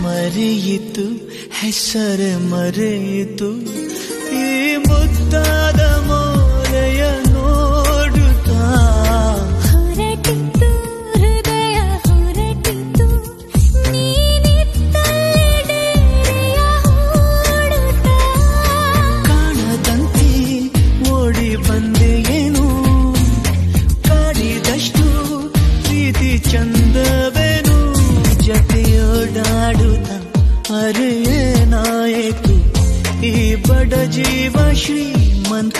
ಮರೆಯಿತು ಹೆಸರು ಮರೆಯಿತು ಈ ಮುದ್ದಾದ ಮೋರೆಯ ನೋಡುತ್ತಾ ಹೊರಟಿತ್ತು ಹೃದಯ ಹೊರಟಿತ್ತು ನೀನಿದ್ದೆಡೆಯ ಓಡುತ್ತಾ ಕಾಣದಂತೆ ಓಡಿ ಬಂದೆಯೇನು ಕಾಡಿದಷ್ಟು ಪ್ರೀತಿ ಚಂದವೇನು ಜತೆಯೋಡಾಡುತ್ತ ಅರೇನಾಯಿತು ಈ ಬಡ ಜೀವ ಶ್ರೀಮಂತವಾಯಿತು